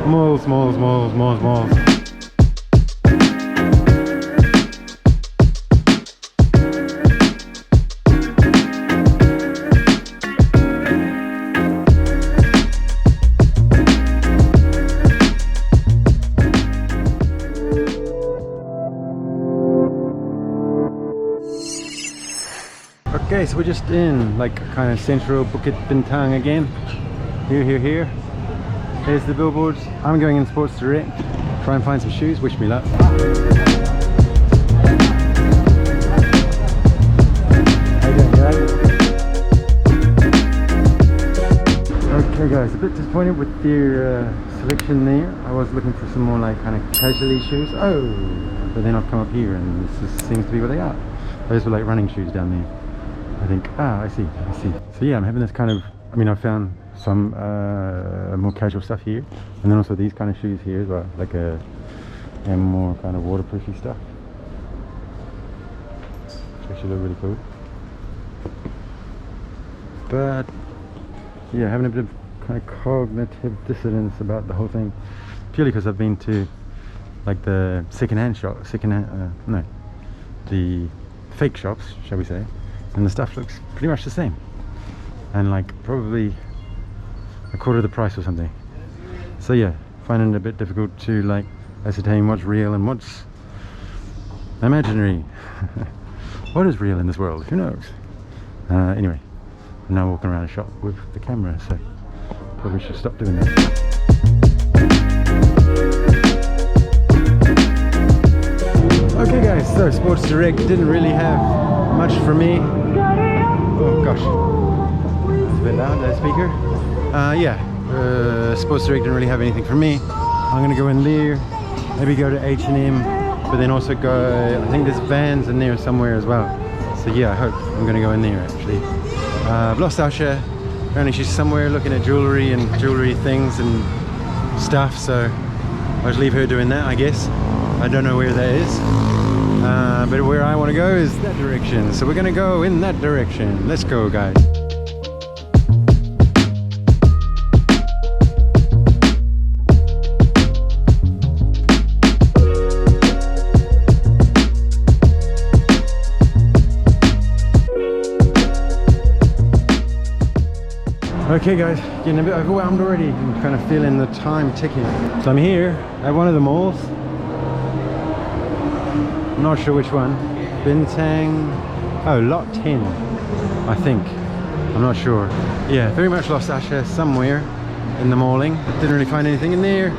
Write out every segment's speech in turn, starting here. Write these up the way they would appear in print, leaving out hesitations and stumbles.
Malls, malls, malls, malls, malls. Okay, so we're just in like kind of central Bukit Bintang again. Here. Here's the billboards. I'm going in Sports Direct. Try and find some shoes. Wish me luck. How you doing, guys? Okay, guys, a bit disappointed with their selection there. I was looking for some more like kind of casually shoes. Oh, but then I've come up here and this seems to be what they are. Those were like running shoes down there, I think. Ah, I see. So yeah, I'm having this kind of, I mean, I found some more casual stuff here, and then also these kind of shoes here as well, like a more kind of waterproofy stuff, which actually look really cool. But yeah, having a bit of kind of cognitive dissonance about the whole thing, purely because I've been to like the the fake shops, shall we say, and the stuff looks pretty much the same, and like probably a quarter of the price or something. So yeah, finding it a bit difficult to like ascertain what's real and what's imaginary. What is real in this world? Who knows? Anyway, I'm now walking around a shop with the camera, so probably should stop doing that. Okay guys, so Sports Direct didn't really have much for me. Oh gosh, it's a bit loud, that speaker. Sports Direct didn't really have anything for me. I'm gonna go in there, maybe go to H&M, but then also go, I think there's Vans in there somewhere as well. So yeah, I hope I'm gonna go in there actually. I've lost Asha. Apparently she's somewhere looking at jewellery and jewellery things and stuff, so I'll just leave her doing that, I guess. I don't know where that is. But where I want to go is that direction, so we're gonna go in that direction. Let's go, guys. Okay guys, getting a bit overwhelmed already. I'm kind of feeling the time ticking. So I'm here at one of the malls. I'm not sure which one. Bintang, oh, lot 10, I think. I'm not sure. Yeah, very much lost Asha somewhere in the malling. Didn't really find anything in there.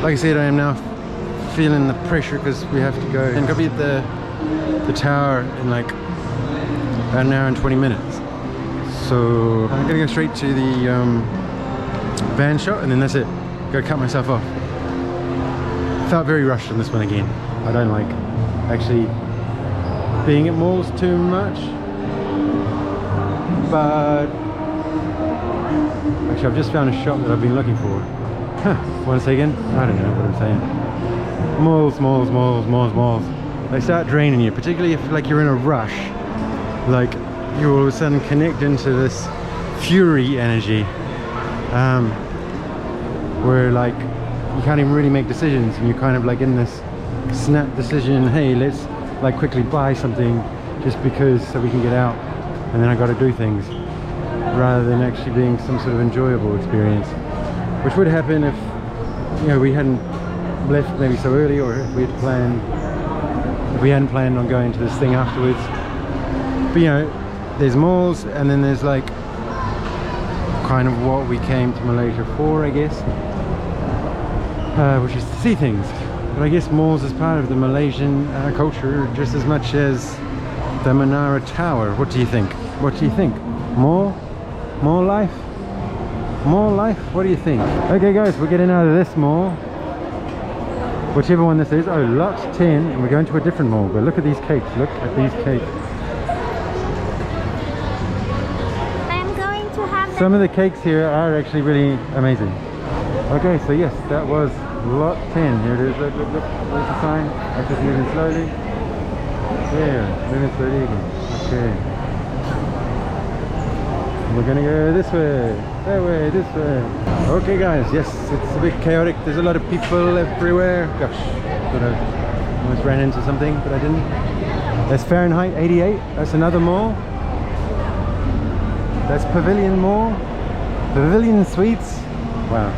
Like I said, I am now feeling the pressure because we have to go and go be at the tower in like about an hour and 20 minutes. So I'm gonna go straight to the van shop and then that's it. Go cut myself off. Felt very rushed on this one again. I don't like actually being at malls too much, but actually I've just found a shop that I've been looking for. Once again, I don't know what I'm saying. Malls, malls, malls, malls, malls. They start draining you, particularly if like you're in a rush. Like you all of a sudden connect into this fury energy, where like you can't even really make decisions, and you're kind of like in this snap decision, hey, let's like quickly buy something just because so we can get out, and then I got to do things, rather than actually being some sort of enjoyable experience, which would happen if, you know, we hadn't left maybe so early, or if we hadn't planned on going to this thing afterwards. But you know, there's malls, and then there's like kind of what we came to Malaysia for, I guess, which is to see things. But I guess malls is part of the Malaysian culture just as much as the Menara Tower. What do you think? What do you think? More life? More life? What do you think? Okay guys, we're getting out of this mall, whichever one this is. Oh, lot 10, and we're going to a different mall. But look at these cakes. Look at these cakes. Some of the cakes here are actually really amazing. Okay, so yes, that was lot 10. Here it is. Look, look, look. There's the sign. I'm just moving slowly. There, moving slowly again. Okay. We're gonna go this way, that way, this way. Okay guys, yes, it's a bit chaotic. There's a lot of people everywhere. Gosh, could have almost ran into something, but I didn't. That's Fahrenheit 88. That's another mall. That's Pavilion Mall. Pavilion Suites. Wow.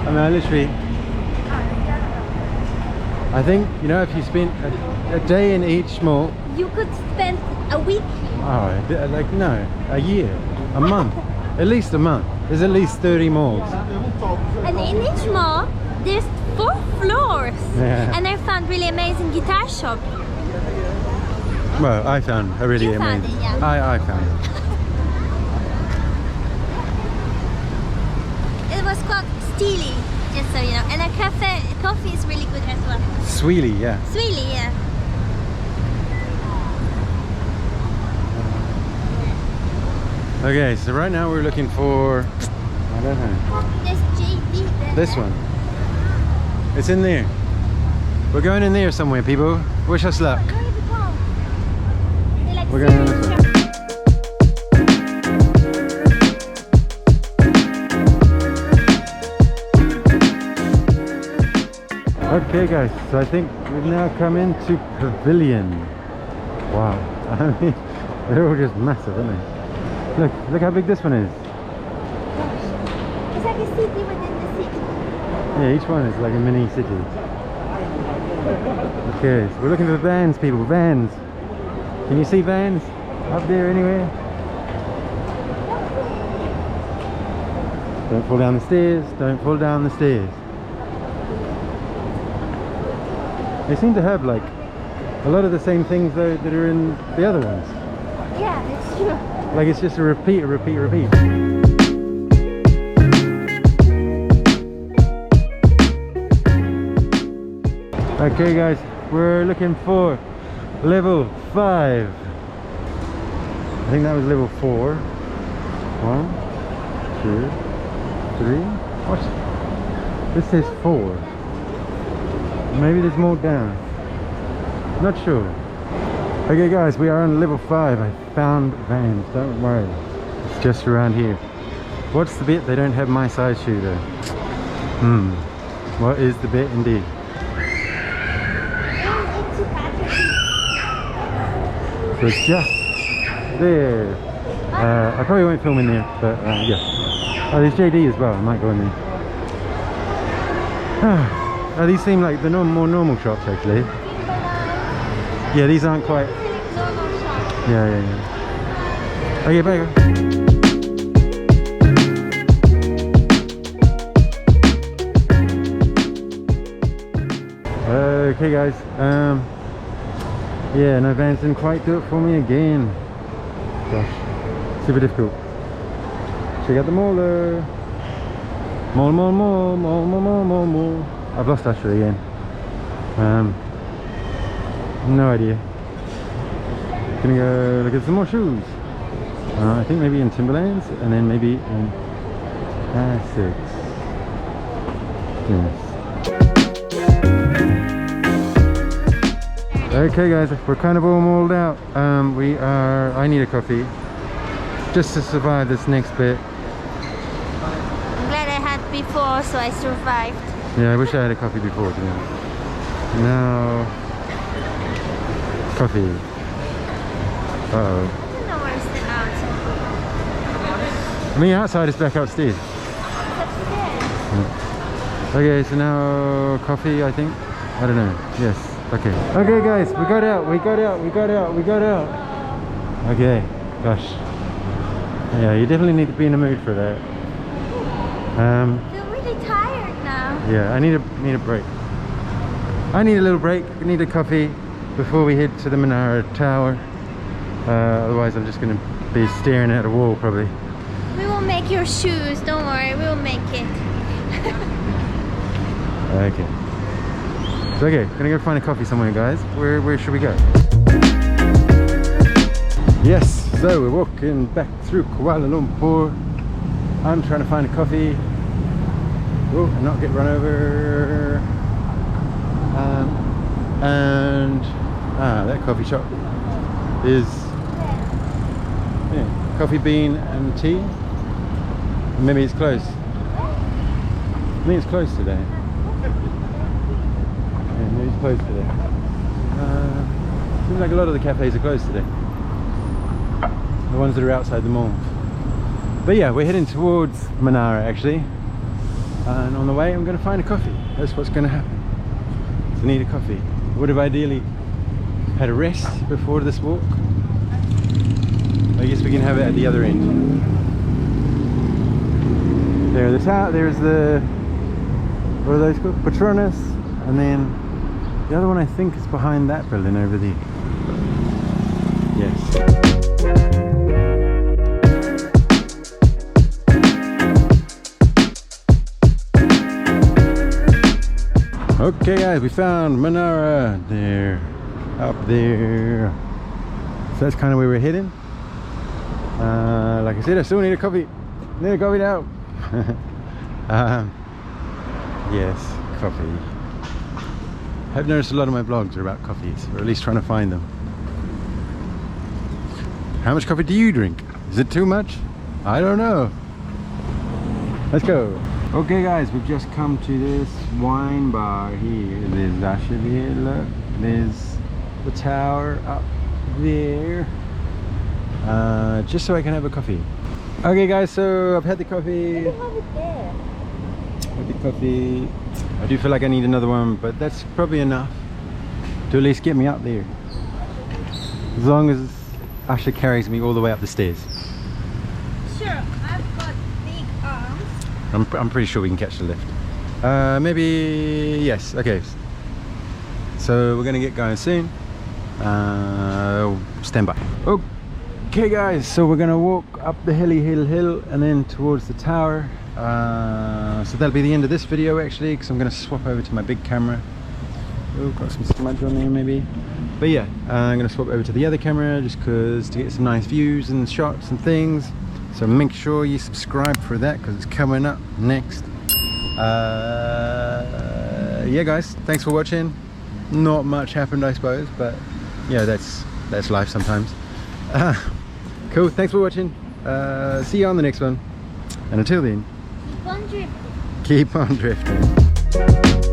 I mean, I think, you know, if you spent a day in each mall, you could spend a week. Oh, like no, a year, a month, at least a month. There's at least 30 malls. And in each mall, there's 4 floors. Yeah. And I found really amazing guitar shop. Well, I found a really amazing. Found it, yeah. I found it. It was called Steely, just so you know. And a coffee is really good as well. Sweely, yeah. Sweely, yeah. Okay, so right now we're looking for, I don't know. There's JD there. This one. It's in there. We're going in there somewhere, people. Wish us luck. We're going on this way. Okay guys, so I think we've now come into Pavilion. Wow, I mean, they're all just massive, aren't they? Look how big this one is. It's like a city within the city. Yeah, each one is like a mini city. Okay, so we're looking for vans, people, vans. Can you see vans up there anywhere? Don't fall down the stairs, don't fall down the stairs. They seem to have like a lot of the same things though that are in the other ones. Yeah, it's true. Like it's just a repeat. Okay guys, we're looking for level 5. I think that was level 4. 1, 2, 3. What? This says 4. Maybe there's more down. Not sure. Okay guys, we are on level 5. I found vans, don't worry. It's just around here. What's the bit? They don't have my size shoe though. What is the bit indeed? So it's just there. I probably won't film in there, but yeah. Oh, there's JD as well. I might go in there. Oh, these seem like the more normal shops actually. Yeah, these aren't quite. Yeah. Okay, bye. Okay guys, yeah, no, vans didn't quite do it for me again. Gosh, super difficult. Check out the mall though. Mall. I've lost Ashley again. No idea. Gonna go look at some more shoes. I think maybe in Timberlands and then maybe in Essex. Yes. Okay guys, we're kind of all mauled out. I need a coffee just to survive this next bit. I'm glad I had before, so I survived. Yeah, I wish I had a coffee before today. Now, coffee. Uh-oh. I don't know where's the outside. I mean, outside is back upstairs. It's upstairs. Okay, so now coffee, I think. I don't know. Yes. Okay. Okay, guys, we got out. Okay. Gosh. Yeah, you definitely need to be in the mood for that. I feel really tired now. Yeah, I need a break. I need a little break. I need a coffee before we head to the Menara Tower. Otherwise, I'm just going to be staring at a wall probably. We will make your shoes. Don't worry, we will make it. Okay. So, okay, gonna go find a coffee somewhere, guys. Where should we go? Yes, so we're walking back through Kuala Lumpur. I'm trying to find a coffee. Oh, and not get run over. And that coffee shop is coffee bean and tea. Maybe it's closed. I think it's closed today. Yeah, maybe it's closed today. Seems like a lot of the cafes are closed today. The ones that are outside the mall. But yeah, we're heading towards Menara actually. And on the way I'm going to find a coffee. That's what's going to happen. So I need a coffee. Would have ideally had a rest before this walk. I guess we can have it at the other end. There's the, what are those called? Patronus. And then the other one I think is behind that building over there. Yes. Okay guys, we found Menara there, up there. So that's kind of where we're heading. Like I said, I still need a coffee. Need a coffee now. Yes, coffee. I've noticed a lot of my vlogs are about coffees, or at least trying to find them. How much coffee do you drink? Is it too much? I don't know. Let's go. Okay guys, we've just come to this wine bar here. There's Asha there, look. There's the tower up there. Just so I can have a coffee. Okay guys, so I've had the coffee. You have it there. Had the coffee. I do feel like I need another one, but that's probably enough to at least get me up there. As long as Asha carries me all the way up the stairs. Sure, I've got big arms. I'm pretty sure we can catch the lift. Maybe, yes, okay. So we're gonna get going soon. Stand by. Okay guys, so we're gonna walk up the hill and then towards the tower. So that'll be the end of this video actually, because I'm gonna swap over to my big camera. Oh, got some smudge on there maybe. But yeah, I'm gonna swap over to the other camera just because to get some nice views and shots and things. So make sure you subscribe for that because it's coming up next. Yeah guys, thanks for watching. Not much happened I suppose, but yeah, that's life sometimes. Cool, thanks for watching. See you on the next one. And until then, Keep on drifting. keep on drifting.